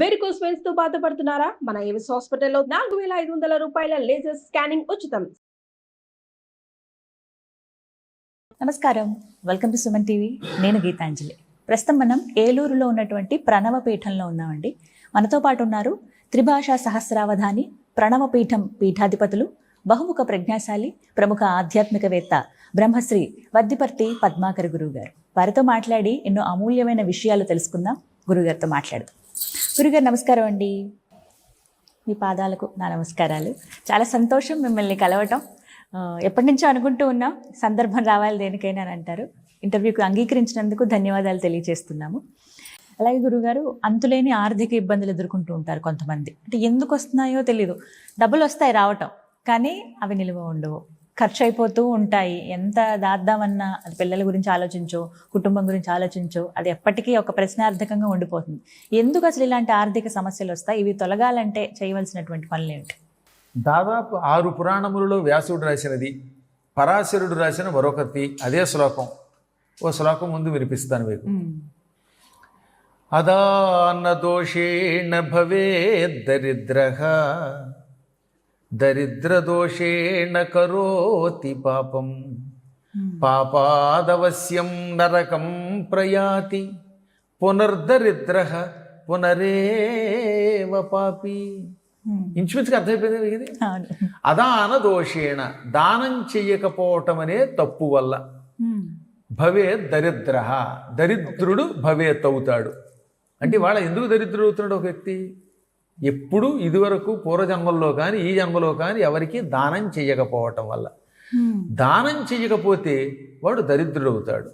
Varicose veins తో బాధపడుతున్నారా? మన ఏవిస్ హాస్పిటల్లో 4500 రూపాయల లేజర్ స్కానింగ్ ఉచితం. నమస్కారం, వెల్కమ్ టు సుమన్ టీవీ. నేను గీతాంజలి. ప్రస్తుతం మనం ఏలూరులో ఉన్నటువంటి ప్రణవపీఠంలో ఉన్నామండి. మనతో పాటు ఉన్నారు త్రిభాషా సహస్రావధాని, ప్రణవపీఠం పీఠాధిపతులు, బహుముఖ ప్రజ్ఞాశాలి, ప్రముఖ ఆధ్యాత్మికవేత్త బ్రహ్మశ్రీ వద్దిపర్తి పద్మాకర్ గురువు గారు. వారితో మాట్లాడి ఎన్నో అమూల్యమైన విషయాలు తెలుసుకుందాం. గురుగారితో మాట్లాడదాం. గురుగారు నమస్కారం అండి. మీ పాదాలకు నా నమస్కారాలు. చాలా సంతోషం మిమ్మల్ని కలవటం. ఎప్పటి నుంచో అనుకుంటూ ఉన్నాం, సందర్భం రావాలి దేనికైనా అని అంటారు. ఇంటర్వ్యూకి అంగీకరించినందుకు ధన్యవాదాలు తెలియజేస్తున్నాము. అలాగే గురుగారు, అంతులేని ఆర్థిక ఇబ్బందులు ఎదుర్కొంటూ ఉంటారు కొంతమంది. అంటే ఎందుకు వస్తున్నాయో తెలియదు. డబ్బులు వస్తాయి రావటం, కానీ అవి నిలువ ఉండవు, ఖర్చు అయిపోతూ ఉంటాయి. ఎంత దాద్దామన్నా అది పిల్లల గురించి ఆలోచించో, కుటుంబం గురించి ఆలోచించో, అది ఎప్పటికీ ఒక ప్రశ్నార్థకంగా ఉండిపోతుంది. ఎందుకు అసలు ఇలాంటి ఆర్థిక సమస్యలు వస్తాయి? ఇవి తొలగాలంటే చేయవలసినటువంటి పనులు ఏమిటి? దాదాపు 6 పురాణములలో వ్యాసుడు రాసినది, పరాశరుడు రాసిన మరొకటి అదే శ్లోకం. ఓ శ్లోకం ముందు వినిపిస్తాను మీకు. అదాన్న దోషేణ భవే దరిద్రః, దరిద్రదోషేణ కరోతి పాపం, పాపాదవశ్యం నరకం ప్రయాతి, పునర్దరిద్రః పునరేవ పాపి. ఇంచుమించుగా అర్థమైపోయింది ఇది. అదాన దోషేణ, దానం చెయ్యకపోవటం అనే తప్పు వల్ల, భవే దరిద్ర, దరిద్రుడు భవేత్ అవుతాడు. అంటే వాళ్ళ ఎందుకు దరిద్రుడు అవుతున్నాడు ఒక వ్యక్తి? ఎప్పుడు ఇదివరకు పూర్వజన్మల్లో కానీ ఈ జన్మలో కానీ ఎవరికి దానం చెయ్యకపోవటం వల్ల. దానం చెయ్యకపోతే వాడు దరిద్రుడు అవుతాడు.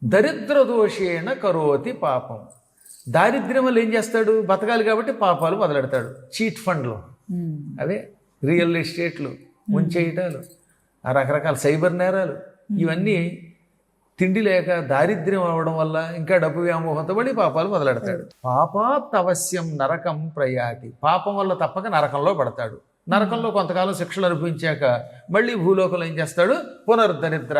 దరిద్ర దోషేణ కరోతి పాపం. దారిద్ర్యం వల్ల ఏం చేస్తాడు? బతకాలి కాబట్టి పాపాలు మొదలెడతాడు. చీట్ ఫండ్లు, అవే రియల్ ఎస్టేట్లు, ముంచేయటాలు, ఆ రకరకాల సైబర్ నేరాలు, ఇవన్నీ తిండి లేక దారిద్ర్యం అవ్వడం వల్ల ఇంకా డబ్బు వ్యామోహంతో పడి పాపాలు మొదలెడతాడు. పాపాత్ అవశ్యం నరకం ప్రయాతి. పాపం వల్ల తప్పక నరకంలో పడతాడు. నరకంలో కొంతకాలం శిక్షలు అనుభవించాక మళ్ళీ భూలోకంలో ఏం చేస్తాడు? పునర్దరిద్ర,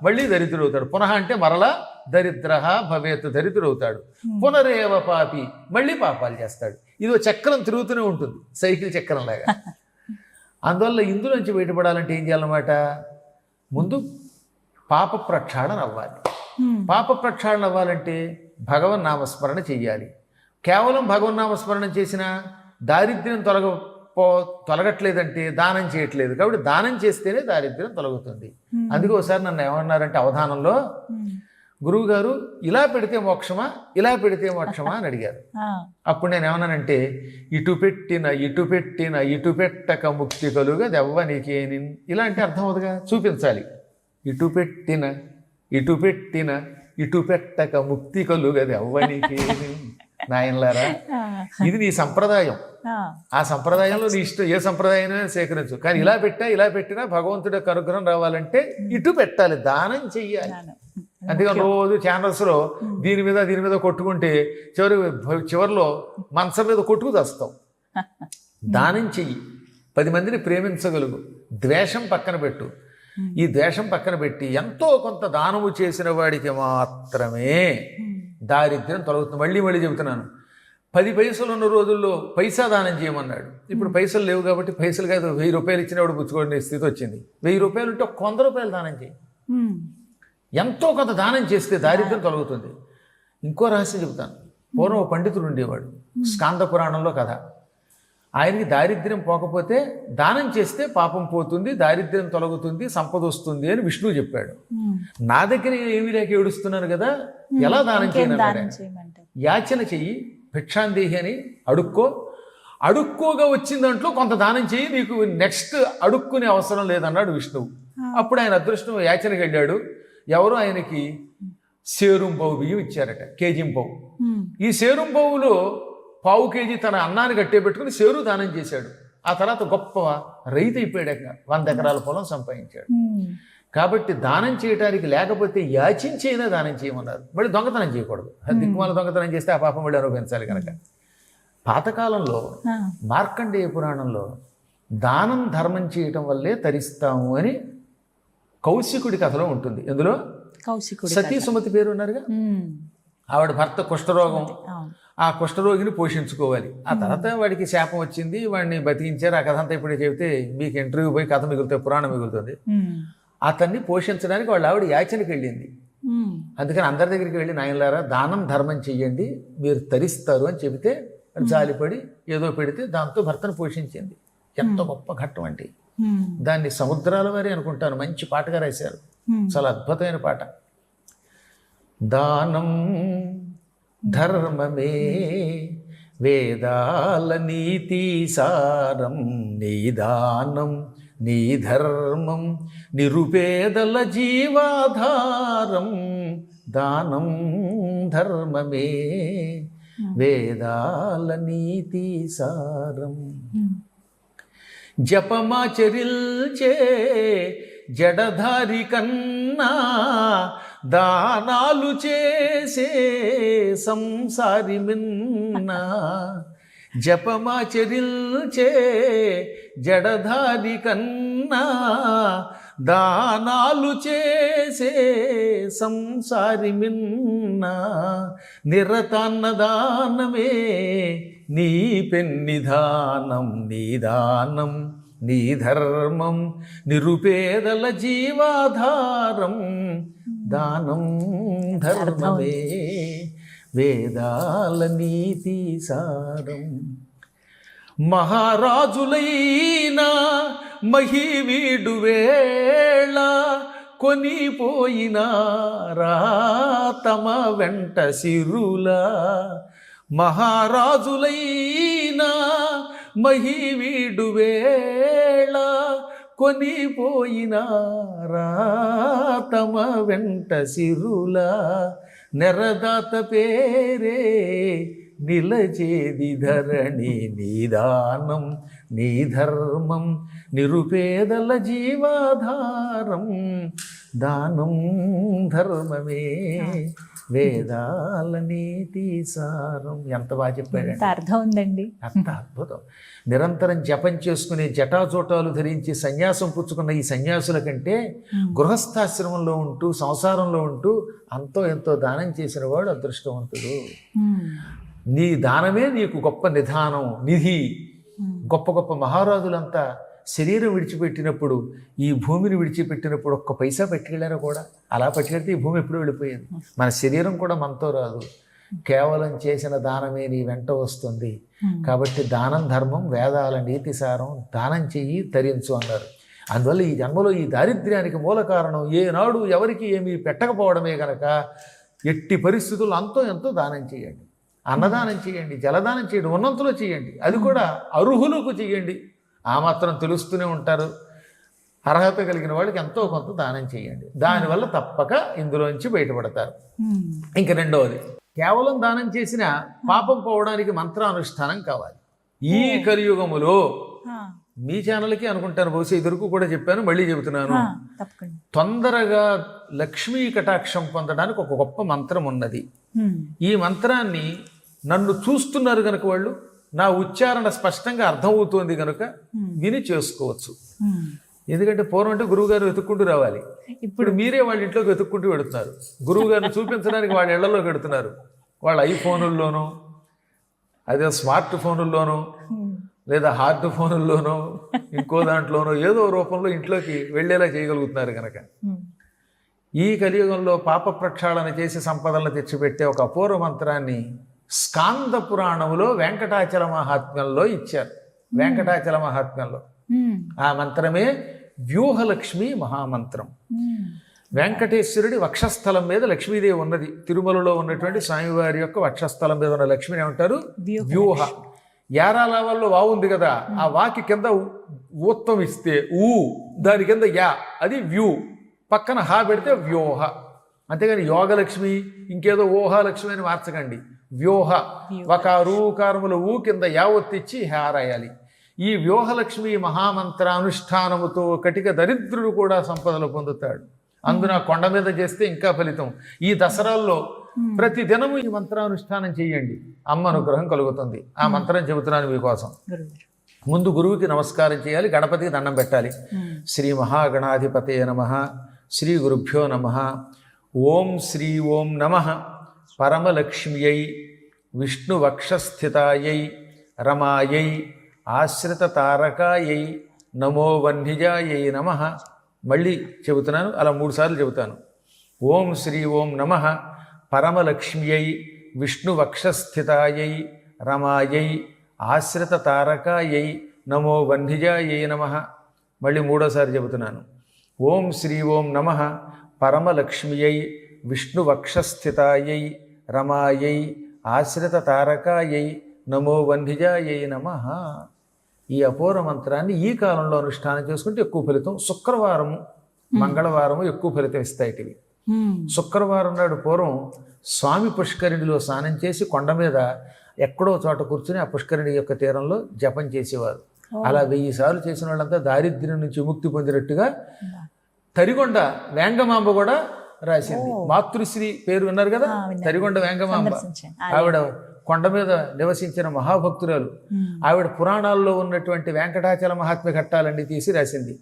మళ్ళీ దరిద్రుడు అవుతాడు. పునః అంటే మరలా దరిద్ర భవేత్, దరిద్రుడు అవుతాడు. పునరేవ పాపి, మళ్ళీ పాపాలు చేస్తాడు. ఇది చక్రం తిరుగుతూనే ఉంటుంది, సైకిల్ చక్రం లాగా. అందువల్ల ఇందులోంచి బయటపడాలంటే ఏం చేయాలన్నమాట? ముందు పాప ప్రక్షాళన అవ్వాలి. పాప ప్రక్షాళన అవ్వాలంటే భగవన్ నామస్మరణ చెయ్యాలి. కేవలం భగవన్ నామస్మరణ చేసినా దారిద్ర్యం తొలగట్లేదంటే దానం చేయట్లేదు. కాబట్టి దానం చేస్తేనే దారిద్ర్యం తొలగుతుంది. అందుకే ఒకసారి నన్ను ఏమన్నారంటే అవధానంలో, గురువు గారు ఇలా పెడితే మోక్షమా, ఇలా పెడితే మోక్షమా అని అడిగారు. అప్పుడు నేను ఏమన్నానంటే, ఇటు పెట్టిన ఇటు పెట్టిన ఇటు పెట్టక ముక్తి కలుగా దెవ్వనికేని. ఇలా అంటే అర్థం అవుతుందిగా, చూపించాలి. ఇటు పెట్టిన ఇటు పెట్టిన ఇటు పెట్టక ముక్తి కలుగది అవ్వనికేని. నాయనలారా, ఇది నీ సంప్రదాయం. ఆ సంప్రదాయంలో నీ ఇష్టం, ఏ సంప్రదాయం సేకరించు. కానీ ఇలా పెట్టినా భగవంతుడి యొక్క అనుగ్రహం రావాలంటే ఇటు పెట్టాలి, దానం చెయ్యాలి. అంతేగాని రోజు ఛానల్స్లో దీని మీద కొట్టుకుంటే చివరిలో మనసు మీద కొట్టుకు తెస్తావు. దానం చెయ్యి, 10 మందిని ప్రేమించగలుగు, ద్వేషం పక్కన పెట్టు. ఈ ద్వేషం పక్కన పెట్టి ఎంతో కొంత దానము చేసిన వాడికి మాత్రమే దారిద్ర్యం తొలగుతుంది. మళ్ళీ చెబుతున్నాను, 10 పైసలు ఉన్న రోజుల్లో పైసా దానం చేయమన్నాడు. ఇప్పుడు పైసలు లేవు కాబట్టి పైసలు కాదు, 1000 రూపాయలు ఇచ్చినప్పుడు పుచ్చుకోండి స్థితి వచ్చింది. 1000 రూపాయలు ఉంటే 100 రూపాయలు దానం చేయి. ఎంతో కొంత దానం చేస్తే దారిద్ర్యం తొలగుతుంది. ఇంకో రహస్యం చెబుతాను. పూర్వం పండితుడు ఉండేవాడు, స్కాంద పురాణంలో కథ. ఆయనకి దారిద్ర్యం పోకపోతే దానం చేస్తే పాపం పోతుంది, దారిద్ర్యం తొలగుతుంది, సంపద వస్తుంది అని విష్ణువు చెప్పాడు. నా దగ్గర ఏమీ లేక ఏడుస్తున్నాను కదా, ఎలా దానం చేయమంటారు? యాచన చెయ్యి, భిక్షాందేహి అని అడుక్కోగా వచ్చిన దాంట్లో కొంత దానం చెయ్యి, నీకు నెక్స్ట్ అడుక్కునే అవసరం లేదన్నాడు విష్ణువు. అప్పుడు ఆయన అదృష్టం యాచనకి వెళ్ళాడు. ఎవరు ఆయనకి సేరుంబావు బియ్యం ఇచ్చారట, కేజింబావు. ఈ సేరుంబావులో 1/4 కేజీ తన అన్నాన్ని గట్టే పెట్టుకుని సేరు దానం చేశాడు. ఆ తర్వాత గొప్ప రైతు అయిపోయాక 100 ఎకరాల పొలం సంపాదించాడు. కాబట్టి దానం చేయడానికి లేకపోతే యాచించైనా దానం చేయమన్నారు. మళ్ళీ దొంగతనం చేయకూడదు. దిక్కుమాల దొంగతనం చేస్తే ఆ పాపం మళ్ళీ అనుభవించాలి కనుక. పాతకాలంలో మార్కండేయ పురాణంలో దానం ధర్మం చేయటం వల్లే తరిస్తాము అని కౌశికుడి కథలో ఉంటుంది. ఎందులో సతీ సుమతి పేరు ఉన్నారుగా, ఆవిడ భర్త కుష్ఠరోగం, ఆ కుష్ఠరోగిని పోషించుకోవాలి. ఆ తర్వాత వాడికి శాపం వచ్చింది, వాడిని బతికించారు. ఆ కథ అంతా ఇప్పుడు చెబితే మీకు ఇంటర్వ్యూ పోయి కథ మిగులుతుంది, పురాణం మిగులుతుంది. అతన్ని పోషించడానికి వాళ్ళ ఆవిడ యాచనకి వెళ్ళింది. అందుకని అందరి దగ్గరికి వెళ్ళి, నాయనలారా దానం ధర్మం చెయ్యండి మీరు తరిస్తారు అని చెబితే జాలిపడి ఏదో పెడితే దాంతో భర్తను పోషించింది. ఎంత గొప్ప ఘట్టం అంటే దాన్ని సముద్రాల వారి అనుకుంటాను మంచి పాటగా రాశారు. చాలా అద్భుతమైన పాట. దానం ధర్మమే వేదాల నీతి సారం, నీ దానం నీ ధర్మం నిరుపేదల జీవాధారం. దానం ధర్మమే వేదాల నీతి సారం. జపమాచరిల్చే జడధారి కన్నా దానాలు చేసే సంసారి మిన్నా. జపమాచరిల్చే జడధారి కన్నా దానాలు చేసే సంసారి మిన్నా. నిరతాన్నదానమే నీ పెన్నిధానం, నీ దానం నీ ధర్మం నిరుపేదల జీవాధారం. దానం ధర్మమే వేదాల నీతి సారం. మహారాజులైనా మహివీడు వేళ కొనిపోయినారా తమ వెంట సిరులా. మహారాజులైనా మహివీడు వేళ కొనిపోయినారా తమ వెంట సిరులా. నెరదాత పేరే నిలచేది ధరణి, నీ దానం నీ ధర్మం నిరుపేదల జీవాధారం. దానం ధర్మమే వేదాల నీతి సారం. ఎంత బాగా చెప్పాడు, అర్థం ఉందండి. అంత అద్భుతం. నిరంతరం జపం చేసుకునే జటాజోటాలు ధరించి సన్యాసం పుచ్చుకున్న ఈ సన్యాసుల కంటే గృహస్థాశ్రమంలో ఉంటూ సంసారంలో ఉంటూ అంతో ఎంతో దానం చేసిన వాడు అదృష్టవంతుడు. నీ దానమే నీకు గొప్ప నిధానం, నిధి. గొప్ప గొప్ప మహారాజులంతా శరీరం విడిచిపెట్టినప్పుడు, ఈ భూమిని విడిచిపెట్టినప్పుడు ఒక్క పైసా పట్టుకెళ్ళారో కూడా. అలా పట్టుకెళ్తే ఈ భూమి ఎప్పుడు వెళ్ళిపోయేది. మన శరీరం కూడా మనతో రాదు, కేవలం చేసిన దానమే నీ వెంట వస్తుంది. కాబట్టి దానం ధర్మం వేదాల నీతి సారం. దానం చెయ్యి తరించు అన్నారు. అందువల్ల ఈ జన్మలో ఈ దారిద్ర్యానికి మూల కారణం ఏనాడు ఎవరికి ఏమీ పెట్టకపోవడమే కనుక ఎట్టి పరిస్థితుల్లో అంతో ఎంతో దానం చేయండి. అన్నదానం చేయండి, జలదానం చేయండి, ఉన్నంతలో చేయండి. అది కూడా అర్హులకు చేయండి. ఆ మాత్రం తెలుస్తూనే ఉంటారు. అర్హత కలిగిన వాళ్ళకి ఎంతో కొంత దానం చేయండి. దానివల్ల తప్పక ఇందులోంచి బయటపడతారు. ఇంక రెండవది, కేవలం దానం చేసిన పాపం పోవడానికి మంత్రానుష్ఠానం కావాలి. ఈ కలియుగములో మీ ఛానల్కి అనుకుంటాను, బహుశా ఇదివరకు కూడా చెప్పాను, మళ్ళీ చెబుతున్నాను. తొందరగా లక్ష్మీ కటాక్షం పొందడానికి ఒక గొప్ప మంత్రం ఉన్నది. ఈ మంత్రాన్ని నన్ను చూస్తున్నారు కనుక వాళ్ళు, నా ఉచ్చారణ స్పష్టంగా అర్థమవుతోంది కనుక విని చేసుకోవచ్చు. ఎందుకంటే పూర్వం అంటే గురువు గారు వెతుక్కుంటూ రావాలి. ఇప్పుడు మీరే వాళ్ళ ఇంట్లోకి వెతుక్కుంటూ పెడుతున్నారు. గురువు గారిని చూపించడానికి వాళ్ళ ఇళ్లలోకి పెడుతున్నారు. వాళ్ళ ఐఫోనుల్లోనూ, అదే స్మార్ట్ ఫోనుల్లోనూ, లేదా హార్డ్ ఫోనుల్లోనూ, ఇంకో దాంట్లోనూ ఏదో రూపంలో ఇంట్లోకి వెళ్ళేలా చేయగలుగుతున్నారు కనుక ఈ కలియుగంలో పాప ప్రక్షాళన చేసి సంపదలను తెచ్చిపెట్టే ఒక అపూర్వ మంత్రాన్ని స్కాంద పురాణంలో వెంకటాచల మహాత్మ్యంలో ఇచ్చారు. వెంకటాచల మహాత్మ్యంలో ఆ మంత్రమే వ్యూహలక్ష్మి మహామంత్రం. వెంకటేశ్వరుడి వక్షస్థలం మీద లక్ష్మీదేవి ఉన్నది. తిరుమలలో ఉన్నటువంటి స్వామివారి యొక్క వక్షస్థలం మీద ఉన్న లక్ష్మిని ఏమంటారు? వ్యూహ. యారాల వల్ల వావు ఉంది కదా, ఆ వాకి కింద ఊత్తం ఇస్తే ఊ, దాని కింద యా, అది వ్యూ, పక్కన హా పెడితే వ్యూహ. అంతేగాని యోగలక్ష్మి ఇంకేదో ఊహాలక్ష్మి అని మార్చకండి. వ్యూహ ఒక రూకారముల ఊ కింద యావత్తిచ్చి హా రాయాలి. ఈ వ్యూహలక్ష్మి మహామంత్రానుష్ఠానముతో కటిక దరిద్రుడు కూడా సంపదలు పొందుతాడు. అందున కొండ మీద చేస్తే ఇంకా ఫలితం. ఈ దసరాల్లో ప్రతి దినము ఈ మంత్రానుష్ఠానం చేయండి, అమ్మ అనుగ్రహం కలుగుతుంది. ఆ మంత్రం చెబుతున్నాను మీకోసం. ముందు గురువుకి నమస్కారం చేయాలి, గణపతికి దండం పెట్టాలి. శ్రీ మహాగణాధిపతయ నమః, శ్రీ గురుభ్యో నమః. ఓం శ్రీ ఓం నమః పరమలక్ష్మ్యై విష్ణువక్షస్థితాయై రమాయై ఆశ్రిత తారకాయై నమో వన్నిజాయై నమః. మళ్ళీ చెబుతున్నాను, అలా 3 సార్లు చెబుతాను. ఓం శ్రీ ఓం నమః పరమలక్ష్మ్యై విష్ణువక్షస్థితాయై రమాయై ఆశ్రిత తారకాయై నమో వన్నిజాయై నమః. మళ్ళీ 3వసారి చెబుతున్నాను. ఓం శ్రీ ఓం నమః పరమలక్ష్మ్యై విష్ణువక్షస్థితాయై రమాయై ఆశ్రిత తారకాయై నమో వన్నిజాయై నమః. ఈ అపూర్వ మంత్రాన్ని ఈ కాలంలో అనుష్ఠానం చేసుకుంటే ఎక్కువ ఫలితం. శుక్రవారము మంగళవారము ఎక్కువ ఫలితం ఇస్తాయి ఇవి. శుక్రవారం నాడు పూర్వం స్వామి పుష్కరిణిలో స్నానం చేసి కొండ మీద ఎక్కడో చోట కూర్చుని ఆ పుష్కరిణి యొక్క తీరంలో జపం చేసేవారు. అలా 1000 సార్లు చేసిన వాళ్ళంతా దారిద్ర్యం నుంచి విముక్తి పొందినట్టుగా తరిగొండ వేంగమాంబ కూడా రాసింది. మాతృశ్రీ పేరు విన్నారు కదా, తరిగొండ వేంగమాంబ. ఆవిడ కొండ మీద నివసించిన మహాభక్తురాలు. ఆవిడ పురాణాల్లో ఉన్నటువంటి వెంకటాచల మహాత్మ్య ఘట్టాలన్నీ తీసి రాసింది.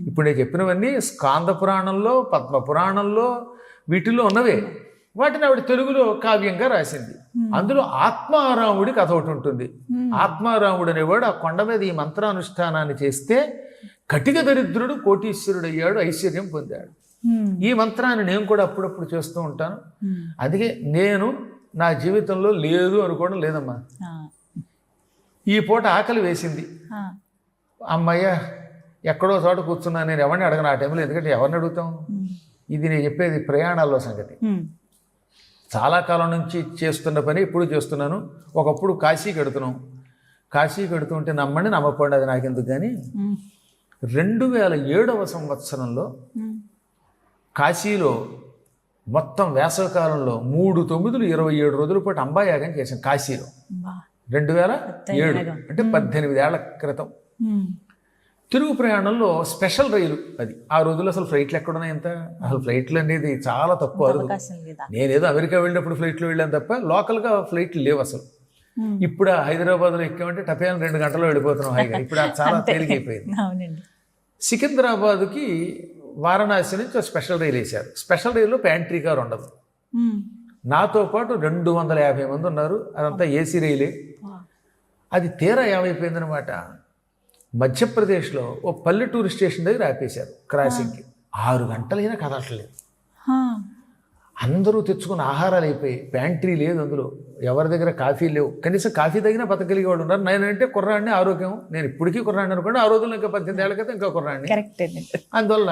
ఇప్పుడు నేను చెప్పినవన్నీ స్కాంద పురాణంలో, పద్మ పురాణంలో వీటిల్లో ఉన్నవే. వాటిని ఆవిడ తెలుగులో కావ్యంగా రాసింది. అందులో ఆత్మారాముడి కథ ఒకటి ఉంటుంది. ఆత్మారాముడు అనేవాడు ఆ కొండ మీద ఈ మంత్రానుష్ఠానాన్ని చేస్తే కటిక దరిద్రుడు కోటీశ్వరుడు అయ్యాడు, ఐశ్వర్యం పొందాడు. ఈ మంత్రాన్ని నేను కూడా అప్పుడప్పుడు చేస్తూ ఉంటాను. అందుకే నేను నా జీవితంలో లేదు అనుకోవడం లేదమ్మా. ఈ పూట ఆకలి వేసింది, అమ్మయ్య ఎక్కడో చోట కూర్చున్నా, నేను ఎవరిని అడగను ఆ టైంలో. ఎందుకంటే ఎవరిని అడుగుతాం? ఇది నేను చెప్పేది ప్రయాణాల్లో సంగతి. చాలా కాలం నుంచి చేస్తున్న పని ఇప్పుడు చేస్తున్నాను. ఒకప్పుడు కాశీకి వెడుతున్నాం. కాశీకి వెడుతుంటే నమ్మండి నమ్మకండి, అది నాకెందుకు కానీ 2007వ సంవత్సరంలో కాశీలో మొత్తం వేసవకాలంలో 3 9 27 రోజుల పాటు అంబాయాగం చేశాం కాశీలో. 2007 అంటే 18 ఏళ్ల క్రితం. తిరుగు ప్రయాణంలో స్పెషల్ రైలు అది. ఆ రోజుల్లో అసలు ఫ్లైట్లు ఎక్కడున్నాయి? ఎంత అసలు ఫ్లైట్లు అనేది చాలా తక్కువ. నేనేదో అమెరికా వెళ్ళినప్పుడు ఫ్లైట్లో వెళ్ళాను తప్ప లోకల్గా ఫ్లైట్లు లేవు అసలు. ఇప్పుడు హైదరాబాద్లో ఎక్కామంటే టపేయాలని 2 గంటల్లో వెళ్ళిపోతున్నాం హాయిగా. ఇప్పుడు అది చాలా తేలికైపోయింది. సికింద్రాబాద్కి వారణాసి నుంచి స్పెషల్ రైలు వేశారు. స్పెషల్ రైల్లో ప్యాంట్రీ కార్ ఉండదు. నాతో పాటు 250 మంది ఉన్నారు. అదంతా ఏసీ రైలే. అది తీరా ఏమైపోయిందనమాట, మధ్యప్రదేశ్లో ఓ పల్లెటూరు స్టేషన్ దగ్గర ఆపేశారు క్రాసింగ్కి. 6 గంటలైనా కదలట్లేదు. అందరూ తెచ్చుకున్న ఆహారాలు అయిపోయి, ప్యాంట్రీ లేదు అందులో, ఎవరి దగ్గర కాఫీ లేవు. కనీసం కాఫీ తగిన బతకలిగే వాళ్ళు ఉన్నారు. నేనంటే కుర్రాడిని, ఆరోగ్యం. నేను ఇప్పటికీ కుర్రాడిని అనుకోండి, ఆ రోజుల్లో ఇంకా 18 ఏళ్ళ క్రితం ఇంకా కుర్రాడిని. అందువల్ల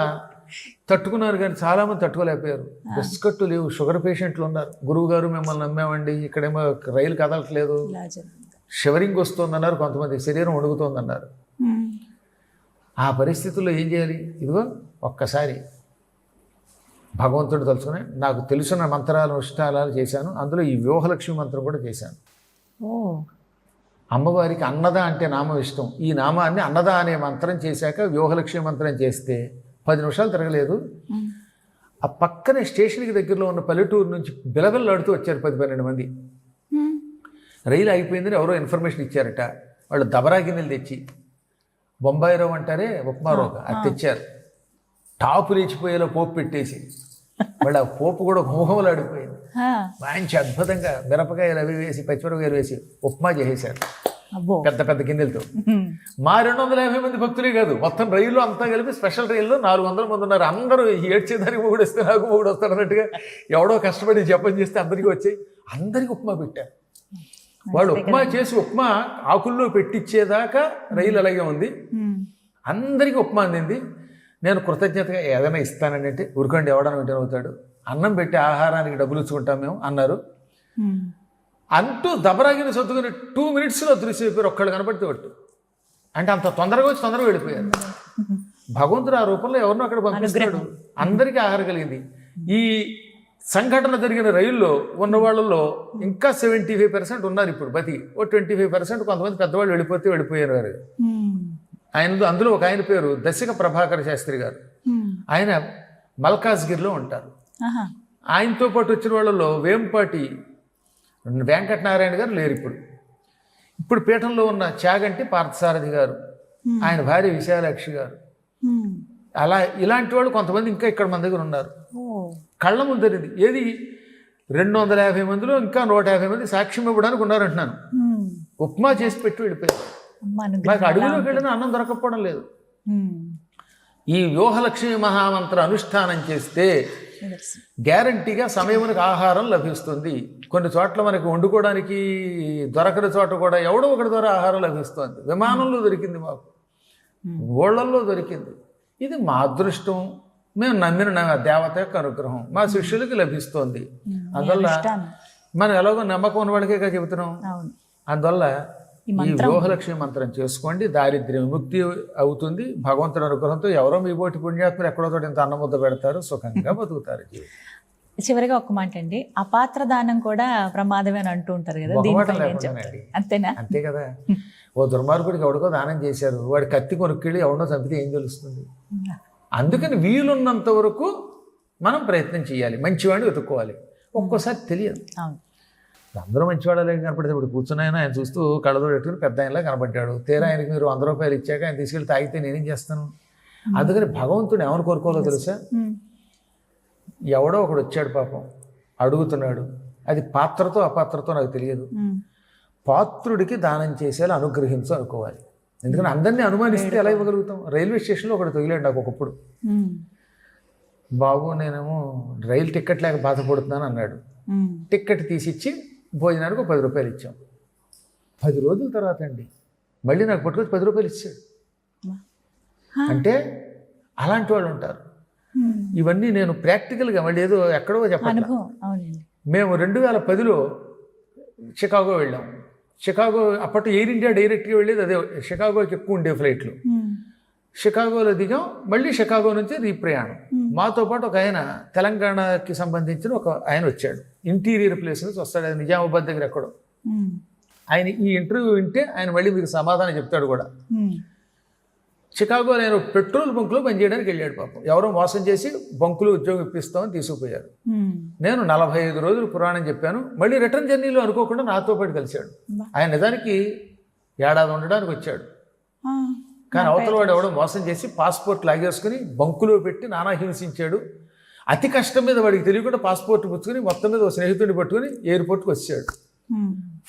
తట్టుకున్నారు, కానీ చాలామంది తట్టుకోలేకపోయారు. బిస్కట్టు లేవు, షుగర్ పేషెంట్లు ఉన్నారు. గురువు గారు మిమ్మల్ని నమ్మామండి, ఇక్కడేమో రైలు కదలట్లేదు, షివరింగ్ వస్తుందన్నారు, కొంతమంది శరీరం వణుకుతోందన్నారు. ఆ పరిస్థితుల్లో ఏం చేయాలి? ఇదిగో ఒక్కసారి భగవంతుడు తలుచుకుని నాకు తెలిసిన మంత్రాలు అనుష్ఠానాలు చేశాను. అందులో ఈ వ్యూహలక్ష్మి మంత్రం కూడా చేశాను. అమ్మవారికి అన్నద అంటే నామం ఇష్టం. ఈ నామాన్ని అన్నద అనే మంత్రం చేశాక వ్యూహలక్ష్మి మంత్రం చేస్తే 10 నిమిషాలు తిరగలేదు. ఆ పక్కనే స్టేషన్కి దగ్గరలో ఉన్న పల్లెటూరు నుంచి బిలబిల్లాడుతూ వచ్చారు 10-12 మంది. రైలు అయిపోయిందని ఎవరో ఇన్ఫర్మేషన్ ఇచ్చారట. వాళ్ళు దబరా గిన్నెలు తెచ్చి, బొంబాయి రవ్వ అంటారే ఉప్మా రవ్వ, అది తెచ్చారు. టాపు లేచిపోయేలా పోపు పెట్టేసి, మళ్ళీ ఆ పోపు కూడా గుమగుమలాడిపోయింది. మంచి అద్భుతంగా మిరపకాయలు అవి వేసి, పచ్చిమిరపకాయలు వేసి ఉప్మా చేసేశారు పెద్ద పెద్ద గిన్నెలతో. మా 250 మంది భక్తులే కాదు, మొత్తం రైలు అంతా కలిపి స్పెషల్ రైల్లో 400 మంది ఉన్నారు. అందరూ ఏడ్చేదానికి మొగుడు వస్తే నాకు మొగుడు వస్తాడు అన్నట్టుగా ఎవడో కష్టపడి జపం చేస్తే అందరికీ వచ్చాయి. అందరికీ ఉప్మా పెట్టారు. వాళ్ళు ఉప్మా చేసి ఉప్మా ఆకుల్లో పెట్టించేదాకా రైలు అలాగే ఉంది. అందరికీ ఉప్మా అందింది. నేను కృతజ్ఞతగా ఏదైనా ఇస్తానండి అంటే, ఉరకండి ఎవడన్నా వింటే అవుతాడు, అన్నం పెట్టి ఆహారానికి డబ్బులు ఇచ్చుకుంటాం మేము అన్నారు. అంటూ దబరాగిని సర్దుకుని 2 మినిట్స్లో తులిసిపోయారు. ఒక్కళ్ళు కనపడితే ఒట్టు అంటే అంత తొందరగా వచ్చి తొందరగా వెళ్ళిపోయారు. భగవంతుడు ఆ రూపంలో ఎవరినో అక్కడ పంపిస్తున్నాడు. అందరికీ ఆహారం కలిగింది. ఈ సంఘటన జరిగిన రైల్లో ఉన్న వాళ్ళలో ఇంకా 75% ఉన్నారు ఇప్పుడు బతి. ఓ 25% కొంతమంది పెద్దవాళ్ళు వెళ్ళిపోయారు. అందులో ఒక ఆయన పేరు దశక ప్రభాకర శాస్త్రి గారు. ఆయన మల్కాజ్గిరిలో ఉంటారు. ఆయనతో పాటు వచ్చిన వాళ్ళలో వేంపాటి వెంకటనారాయణ గారు లేరు ఇప్పుడు పీఠంలో ఉన్న చాగంటి పార్థసారథి గారు, ఆయన భార్య విశాలాక్షి గారు. అలా ఇలాంటి వాళ్ళు కొంతమంది ఇంకా ఇక్కడ మన దగ్గర ఉన్నారు. కళ్ళ ముందరిది ఏది 250 మందిలో ఇంకా 150 మంది సాక్ష్యం ఇవ్వడానికి ఉన్నారంటున్నాను. ఉప్మా చేసి పెట్టి వెళ్ళిపోయారు. నాకు అడవిలోకి వెళ్ళిన అన్నం దొరకపోవడం లేదు. ఈ వ్యూహలక్ష్మి మహామంత్ర అనుష్ఠానం చేస్తే గ్యారంటీగా సమయమునకు ఆహారం లభిస్తుంది. కొన్ని చోట్ల మనకి వండుకోవడానికి దొరకని చోట కూడా ఎవడో ఒకటి ద్వారా ఆహారం లభిస్తుంది. విమానంలో దొరికింది, మాకు ఓళ్లల్లో దొరికింది. ఇది మా అదృష్టం, మేము నమ్మిన దేవత యొక్క అనుగ్రహం మా శిష్యులకి లభిస్తోంది. అందువల్ల మనం ఎలాగో నమ్మకం ఉన్న వాళ్ళకే చెబుతున్నాం. అందువల్ల ఈ వ్యూహలక్ష్మి మంత్రం చేసుకోండి, దారిద్ర్య విముక్తి అవుతుంది. భగవంతుడి అనుగ్రహంతో ఎవరో మీ పోటీ పుణ్యాత్ములు ఎక్కడో చోట ఇంత అన్నముద్ద పెడతారు, సుఖంగా బతుకుతారు. చివరిగా ఒక మాట అండి, అపాత్ర దానం కూడా ప్రమాదమే అని అంటూ ఉంటారు కదా, అంతేనా? అంతే కదా. ఓ దుర్మార్గుడికి ఎవడికో దానం చేశారు, వాడి కత్తి కొనుక్కెళ్ళి ఎవడో చంపితే ఏం తెలుస్తుంది? అందుకని వీలున్నంత వరకు మనం ప్రయత్నం చేయాలి, మంచివాడిని వెతుక్కోవాలి. ఒక్కోసారి తెలియదు, అందరూ మంచివాళ్ళే కనపడితే ఇప్పుడు కూర్చున్నాయన ఆయన చూస్తూ కళ్ళతో పెట్టుకుని పెద్ద ఆయనలా కనపడ్డాడు. తీరా ఆయనకి మీరు 100 రూపాయలు ఇచ్చాక ఆయన తీసుకెళ్ళి తాగితే నేనేం చేస్తాను? అందుకని భగవంతుడు ఏమని కోరుకోవాలో తెలుసా? ఎవడో ఒకడు వచ్చాడు పాపం, అడుగుతున్నాడు, అది పాత్రతో అపాత్రతో నాకు తెలియదు, పాత్రుడికి దానం చేసేలా అనుగ్రహించు అనుకోవాలి. ఎందుకంటే అందరినీ అనుమానిస్తే ఎలా ఇవ్వగలుగుతాం? రైల్వే స్టేషన్లో ఒకటి తగిలాడు నాకు ఒకప్పుడు. బాబు నేనేమో రైలు టికెట్ లేక బాధపడుతున్నాను అన్నాడు. టికెట్ తీసిచ్చి భోజనానికి 10 రూపాయలు ఇచ్చాం. 10 రోజుల తర్వాత అండి మళ్ళీ నాకు పట్టుకొచ్చి 10 రూపాయలు ఇచ్చాడు. అంటే అలాంటి వాళ్ళు ఉంటారు. ఇవన్నీ నేను ప్రాక్టికల్గా మళ్ళీ ఏదో ఎక్కడో చెప్పాలి. మేము 2010లో షికాగో వెళ్ళాం. షికాగో అప్పట్లో ఎయిర్ ఇండియా డైరెక్ట్గా వెళ్ళేది అదే, షికాగోకి ఎక్కువ ఉండే ఫ్లైట్లు. షికాగోలో దిగాం, మళ్ళీ షికాగో నుంచి రీప్రయాణం. మాతో పాటు ఒక ఆయన తెలంగాణకి సంబంధించిన ఒక ఆయన వచ్చాడు, ఇంటీరియర్ ప్లేస్ నుంచి వస్తాడు, అది నిజామాబాద్ దగ్గర ఎక్కడో. ఆయన ఈ ఇంటర్వ్యూ వింటే ఆయన మళ్ళీ మీకు సమాధానం చెప్తాడు కూడా. షికాగో నేను పెట్రోల్ బంకులో పనిచేయడానికి వెళ్ళాడు పాపం. ఎవరో మోసం చేసి బంకులో ఉద్యోగం ఇప్పిస్తామని తీసుకుపోయారు. నేను 45 రోజులు పురాణం చెప్పాను. మళ్ళీ రిటర్న్ జర్నీలో అనుకోకుండా నాతో పాటు కలిశాడు. ఆయన నిజానికి ఏడాది ఉండడానికి వచ్చాడు, కానీ అవతల వాడు ఎవడో మోసం చేసి పాస్పోర్ట్ లాగేసుకుని బంకులో పెట్టి నానా హింసించాడు. అతి కష్టం మీద వాడికి తెలియకుండా పాస్పోర్ట్ పుచ్చుకుని మొత్తం మీద ఒక స్నేహితుడిని పట్టుకుని ఎయిర్పోర్ట్కి వచ్చాడు.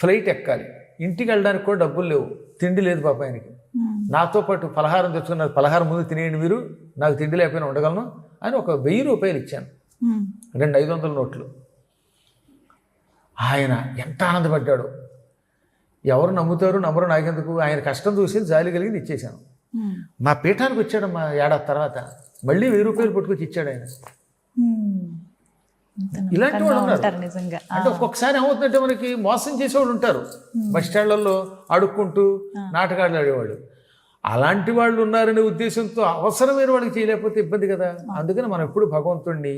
ఫ్లైట్ ఎక్కాలి, ఇంటికి వెళ్ళడానికి కూడా డబ్బులు లేవు, తిండి లేదు పాప ఆయనకి. నాతో పాటు పలహారం తెచ్చుకున్నారు, పలహారం ముందు తినేయండి మీరు, నాకు తిండి లేకపోయినా ఉండగలను అని ఒక 1000 రూపాయలు ఇచ్చాను, 2 500 నోట్లు. ఆయన ఎంత ఆనందపడ్డాడు. ఎవరు నమ్ముతారు నమ్మరు నాకెందుకు, ఆయన కష్టం చూసి జాలి కలిగింది ఇచ్చేశాను. మా పీఠానికి వచ్చాడు మా ఏడాది తర్వాత, మళ్ళీ 1000 రూపాయలు పట్టుకొచ్చి ఇచ్చాడు ఆయన. ఇలాంటి వాళ్ళు ఉన్నారు నిజంగా. అంటే ఒక్కొక్కసారి ఏమవుతుందంటే మనకి మోసం చేసేవాళ్ళు ఉంటారు, బస్ స్టాండ్లలో అడుక్కుంటూ నాటకాలు ఆడేవాళ్ళు. అలాంటి వాళ్ళు ఉన్నారనే ఉద్దేశంతో అవసరమైన వాళ్ళకి చేయలేకపోతే ఇబ్బంది కదా. అందుకని మనం ఎప్పుడు భగవంతుడిని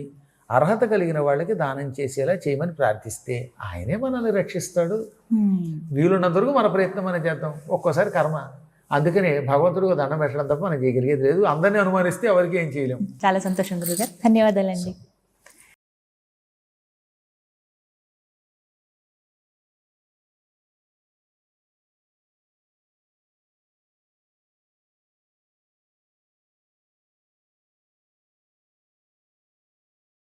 అర్హత కలిగిన వాళ్ళకి దానం చేసేలా చేయమని ప్రార్థిస్తే ఆయనే మనల్ని రక్షిస్తాడు. వీలున్నంత వరకు మన ప్రయత్నం మనం చేద్దాం. ఒక్కోసారి కర్మ, అందుకనే భగవంతుడికి దండం పెట్టడం తప్ప మనం చేయగలిగేది లేదు. అందరినీ అనుమానిస్తే ఎవరికి ఏం చేయలేము. చాలా సంతోషం గురుగారు, ధన్యవాదాలండి.